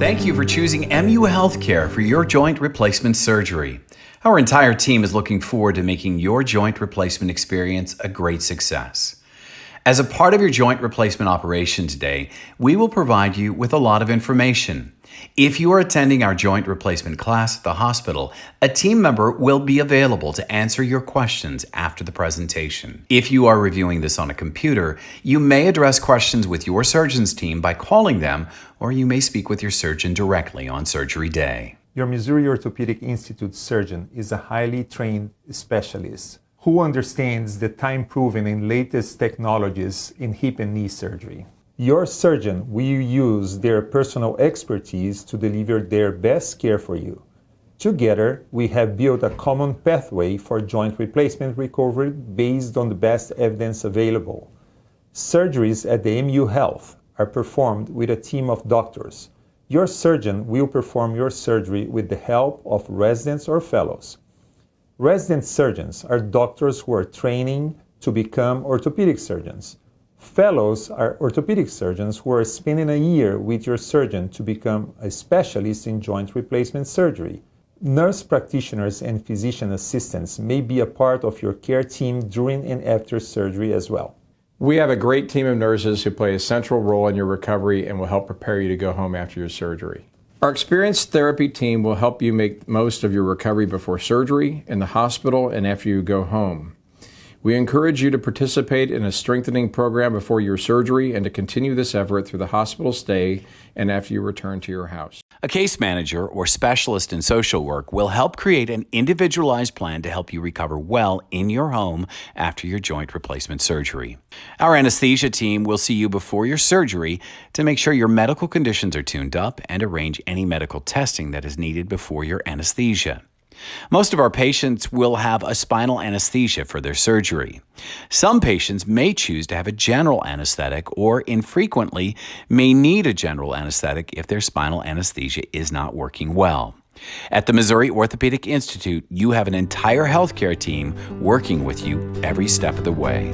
Thank you for choosing MU Healthcare for your joint replacement surgery. Our entire team is looking forward to making your joint replacement experience a great success. As a part of your joint replacement operation today, we will provide you with a lot of information. If you are attending our joint replacement class at the hospital, a team member will be available to answer your questions after the presentation. If you are reviewing this on a computer, you may address questions with your surgeon's team by calling them, or you may speak with your surgeon directly on surgery day. Your Missouri Orthopedic Institute surgeon is a highly trained specialist who understands the time-proven and latest technologies in hip and knee surgery. Your surgeon will use their personal expertise to deliver their best care for you. Together, we have built a common pathway for joint replacement recovery based on the best evidence available. Surgeries at the MU Health are performed with a team of doctors. Your surgeon will perform your surgery with the help of residents or fellows. Resident surgeons are doctors who are training to become orthopedic surgeons. Fellows are orthopedic surgeons who are spending a year with your surgeon to become a specialist in joint replacement surgery. Nurse practitioners and physician assistants may be a part of your care team during and after surgery as well. We have a great team of nurses who play a central role in your recovery and will help prepare you to go home after your surgery. Our experienced therapy team will help you make most of your recovery before surgery, in the hospital, and after you go home. We encourage you to participate in a strengthening program before your surgery and to continue this effort through the hospital stay and after you return to your house. A case manager or specialist in social work will help create an individualized plan to help you recover well in your home after your joint replacement surgery. Our anesthesia team will see you before your surgery to make sure your medical conditions are tuned up and arrange any medical testing that is needed before your anesthesia. Most of our patients will have a spinal anesthesia for their surgery. Some patients may choose to have a general anesthetic or infrequently may need a general anesthetic if their spinal anesthesia is not working well. At the Missouri Orthopedic Institute, you have an entire healthcare team working with you every step of the way.